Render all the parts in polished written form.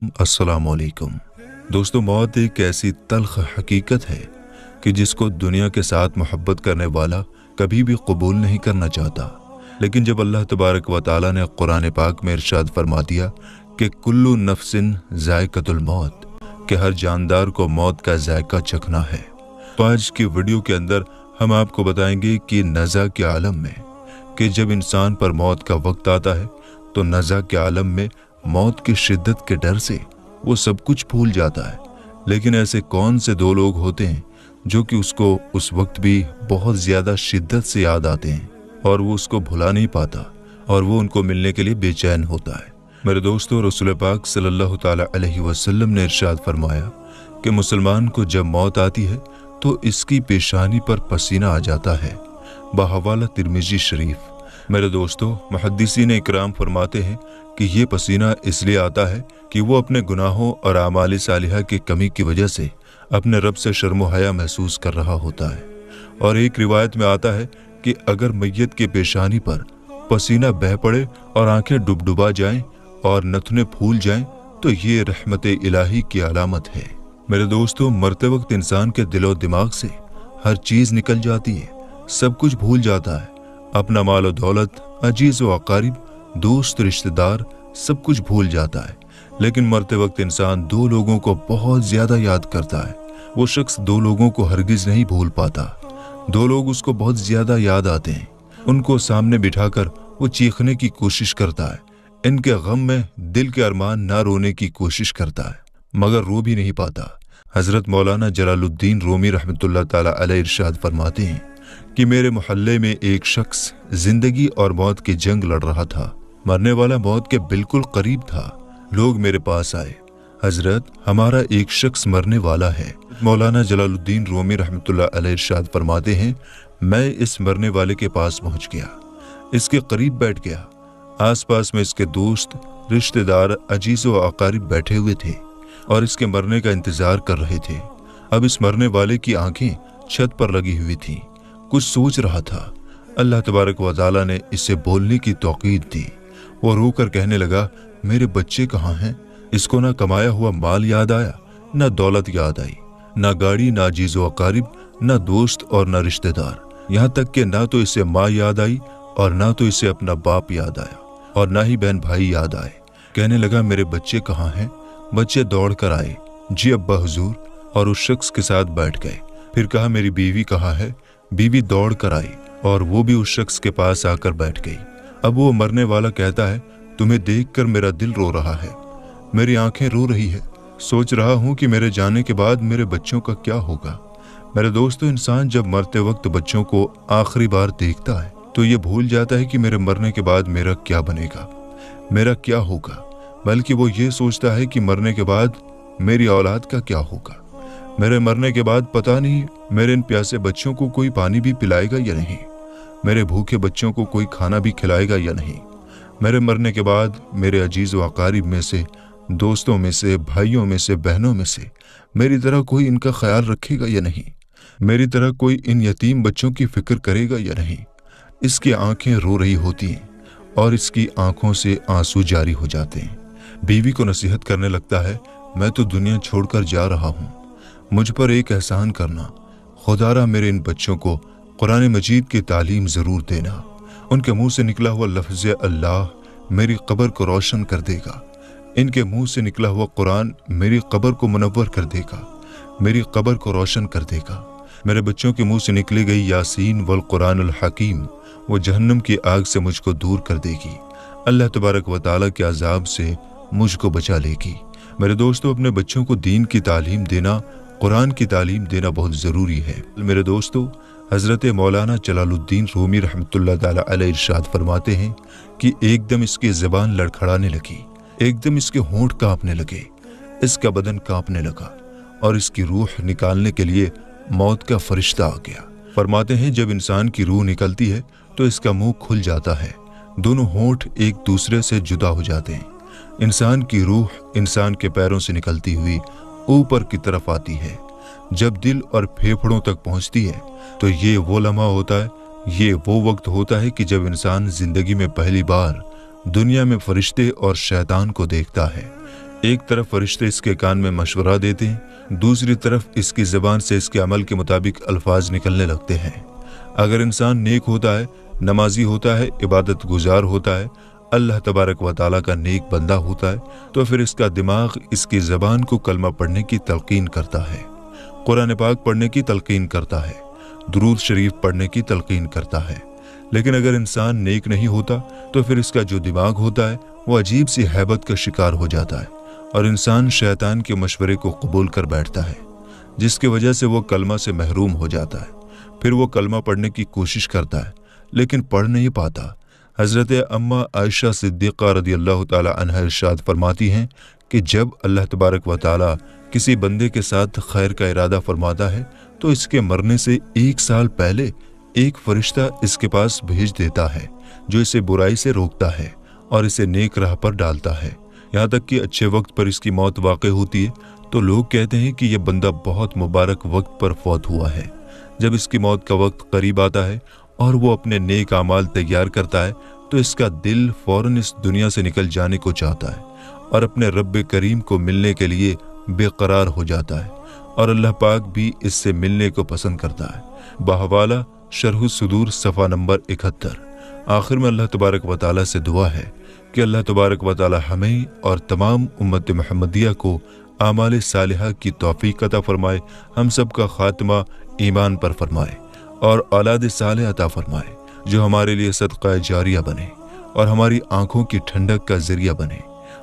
अस्सलामुअलैकुम। दोस्तों, मौत एक ऐसी तल्ख हकीकत है कि जिसको दुनिया के साथ मोहब्बत करने वाला कभी भी कबूल नहीं करना चाहता। लेकिन जब अल्लाह तबारक व तआला ने कुरान पाक में इरशाद फरमा दिया कि कुल्लु नफ्सिन ज़ायक़तुल मौत, कि हर जानदार को मौत का जायका चखना है, तो आज की वीडियो के अंदर हम आपको बताएंगे कि नज़ा के आलम में कि जब इंसान पर मौत का वक्त आता है तो नज़ा के आलम में मौत की शिद्दत के डर से वो सब कुछ भूल जाता है। लेकिन ऐसे कौन से दो लोग होते हैं जो कि उसको उस वक्त भी बहुत ज़्यादा शिद्दत से याद आते हैं और वो उसको भुला नहीं पाता और वो उनको मिलने के लिए बेचैन होता है। मेरे दोस्तों, रसूल पाक सल्लल्लाहु ताला अलैहि वसल्लम ने इरशाद फरमाया कि मुसलमान को जब मौत आती है तो इसकी पेशानी पर पसीना आ जाता है, बहवाला तिरमिजी शरीफ। मेरे दोस्तों, मुहद्दिसीन इकराम फरमाते हैं कि ये पसीना इसलिए आता है कि वो अपने गुनाहों और आमाल सालिहा की कमी की वजह से अपने रब से शर्म हया महसूस कर रहा होता है। और एक रिवायत में आता है कि अगर मैयत के पेशानी पर पसीना बह पड़े और आंखें डुबडुबा जाएं और नथुने फूल जाएं तो ये रहमत इलाही की अलामत है। मेरे दोस्तों, मरते वक्त इंसान के दिलो दिमाग से हर चीज़ निकल जाती है, सब कुछ भूल जाता है, अपना माल और दौलत, अजीज व अकारिब, दोस्त, रिश्तेदार, सब कुछ भूल जाता है। लेकिन मरते वक्त इंसान दो लोगों को बहुत ज्यादा याद करता है। वो शख्स दो लोगों को हरगिज नहीं भूल पाता। दो लोग उसको बहुत ज्यादा याद आते हैं। उनको सामने बिठाकर वो चीखने की कोशिश करता है, इनके गम में दिल के अरमान ना रोने की कोशिश करता है, मगर रो भी नहीं पाता। हजरत मौलाना जलालुद्दीन रूमी रहमतुल्लाह ताला अलैह इरशाद फरमाते हैं कि मेरे मोहल्ले में एक शख्स जिंदगी और मौत की जंग लड़ रहा था। मरने वाला मौत के बिल्कुल करीब था। लोग मेरे पास आए, हजरत, हमारा एक शख्स मरने वाला है। मौलाना जलालुद्दीन रूमी रहमतुल्लाह अलैह इरशाद फरमाते हैं, मैं इस मरने वाले के पास पहुंच गया, इसके करीब बैठ गया। आसपास में इसके दोस्त, रिश्तेदार, अजीज व अकारिब बैठे हुए थे और इसके मरने का इंतजार कर रहे थे। अब इस मरने वाले की आंखें छत पर लगी हुई थी, कुछ सोच रहा था। अल्लाह तबारक व तआला ने इसे बोलने की तौकीद दी। वो रोकर कहने लगा, मेरे बच्चे कहाँ हैं? इसको ना कमाया हुआ माल याद आया, ना दौलत याद आई, ना गाड़ी, ना अजीज व अकारिब, ना दोस्त और ना रिश्तेदार। यहाँ तक कि ना तो इसे माँ याद आई और ना तो इसे अपना बाप याद आया और ना ही बहन भाई याद आए। कहने लगा, मेरे बच्चे कहाँ हैं? बच्चे दौड़ कर आए, जी अब्बा हुजूर, और उस शख्स के साथ बैठ गए। फिर कहा, मेरी बीवी कहाँ है? बीवी दौड़ कर आई और वो भी उस शख्स के पास आकर बैठ गई। अब वो मरने वाला कहता है, तुम्हें देखकर मेरा दिल रो रहा है, मेरी आंखें रो रही है, सोच रहा हूँ कि मेरे जाने के बाद मेरे बच्चों का क्या होगा। मेरे दोस्तों, इंसान जब मरते वक्त बच्चों को आखिरी बार देखता है तो ये भूल जाता है कि मेरे मरने के बाद मेरा क्या बनेगा, मेरा क्या होगा, बल्कि वो ये सोचता है कि मरने के बाद मेरी औलाद का क्या होगा। मेरे मरने के बाद पता नहीं मेरे इन प्यासे बच्चों को कोई पानी भी पिलाएगा या नहीं, मेरे भूखे बच्चों को कोई खाना भी खिलाएगा या नहीं। मेरे मरने के बाद मेरे अजीज व अकारिब में से, दोस्तों में से, भाइयों में से, बहनों में से मेरी तरह कोई इनका ख्याल रखेगा या नहीं, मेरी तरह कोई इन यतीम बच्चों की फिक्र करेगा या नहीं। इसकी आंखें रो रही होती हैं और इसकी आंखों से आंसू जारी हो जाते हैं। बीवी को नसीहत करने लगता है, मैं तो दुनिया छोड़कर जा रहा हूँ, मुझ पर एक एहसान करना, खुदारा मेरे इन बच्चों को कुरान मजीद की तालीम ज़रूर देना। उनके मुंह से निकला हुआ लफ्ज़ अल्लाह मेरी कब्र को रोशन कर देगा। इनके मुंह से निकला हुआ कुरान मेरी कब्र को मुनव्वर कर देगा, मेरी कब्र को रोशन कर देगा। मेरे बच्चों के मुंह से निकली गई यासीन वल कुरानुल हकीम वो जहन्नम की आग से मुझको दूर कर देगी, अल्लाह तबारक व तआला के अज़ाब से मुझको बचा लेगी। मेरे दोस्तों, अपने बच्चों को दीन की तालीम देना, कुरान की तालीम देना बहुत ज़रूरी है। मेरे दोस्तों, हज़रत मौलाना जलालुद्दीन रूमी रहमतुल्लाह ताला अलैह इरशाद फरमाते हैं कि एकदम इसकी ज़बान लड़खड़ाने लगी, एकदम इसके होंठ कांपने लगे, इसका बदन कांपने लगा और इसकी रूह निकालने के लिए मौत का फरिश्ता आ गया। फरमाते हैं, जब इंसान की रूह निकलती है तो इसका मुंह खुल जाता है, दोनों होंठ एक दूसरे से जुदा हो जाते हैं। इंसान की रूह इंसान के पैरों से निकलती हुई ऊपर की तरफ आती है। जब दिल और फेफड़ों तक पहुंचती है तो ये वो लम्हा होता है, ये वो वक्त होता है कि जब इंसान जिंदगी में पहली बार दुनिया में फरिश्ते और शैतान को देखता है। एक तरफ फरिश्ते इसके कान में मशवरा देते हैं, दूसरी तरफ इसकी ज़बान से इसके अमल के मुताबिक अल्फाज निकलने लगते हैं। अगर इंसान नेक होता है, नमाजी होता है, इबादत गुजार होता है, अल्लाह तबारक व तआला का नेक बंदा होता है, तो फिर इसका दिमाग इसकी ज़बान को कलमा पढ़ने की तलकीन करता है, कुरान पाक पढ़ने की तलकीन करता है, दुरूद शरीफ पढ़ने की तलकीन करता है। लेकिन अगर इंसान नेक नहीं होता तो फिर इसका जो दिमाग होता है वो अजीब सी हैबत का शिकार हो जाता है और इंसान शैतान के मशवरे को कबूल कर बैठता है, जिसकी वजह से वो कलमा से महरूम हो जाता है। फिर वो कलमा पढ़ने की कोशिश करता है लेकिन पढ़ नहीं पाता। हज़रत अम्मा आयशा सिद्दीक़ा रज़ियल्लाहु ताला अन्हा इरशाद फरमाती हैं कि जब अल्लाह तबारक व तआला किसी बंदे के साथ खैर का इरादा फरमाता है तो इसके मरने से 1 साल पहले एक फरिश्ता इसके पास भेज देता है जो इसे बुराई से रोकता है और इसे नेक राह पर डालता है। यहाँ तक कि अच्छे वक्त पर इसकी मौत वाक़ई होती है तो लोग कहते हैं कि यह बंदा बहुत मुबारक वक्त पर फौत हुआ है। जब इसकी मौत का वक्त करीब आता है और वो अपने नेक आमाल तैयार करता है तो इसका दिल फौरन इस दुनिया से निकल जाने को चाहता है और अपने रब्बे करीम को मिलने के लिए बेकरार हो जाता है और अल्लाह पाक भी इससे मिलने को पसंद करता है। बहवाला शरह सुदूर सफ़ा नंबर 71। आखिर में अल्लाह तबारक व तआला से दुआ है कि अल्लाह तबारक व तआला हमें और तमाम उम्मत मुहम्मदिया को आमाल सालिहा की तौफीक अता फरमाए, हम सब का खात्मा ईमान पर फरमाए और औलाद सालेह अता फरमाए जो हमारे लिए सदका जारिया बने और हमारी आंखों की ठंडक का जरिया बने।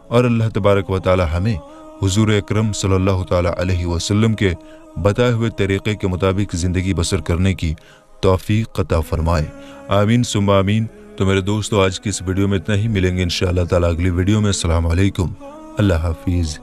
और अल्लाह तबारक व तआला हमें हुजूर अकरम सल्लल्लाहु ताला अलैहि वसल्लम के बताए हुए तरीक़े के मुताबिक ज़िंदगी बसर करने की तौफीक अता फरमाए। आमीन सुम्मा आमीन। तो मेरे दोस्तों, आज की इस वीडियो में इतना ही। मिलेंगे इंशाअल्लाह ताला अगली वीडियो में। अस्सलामु अलैकुम। अल्लाह हाफिज़।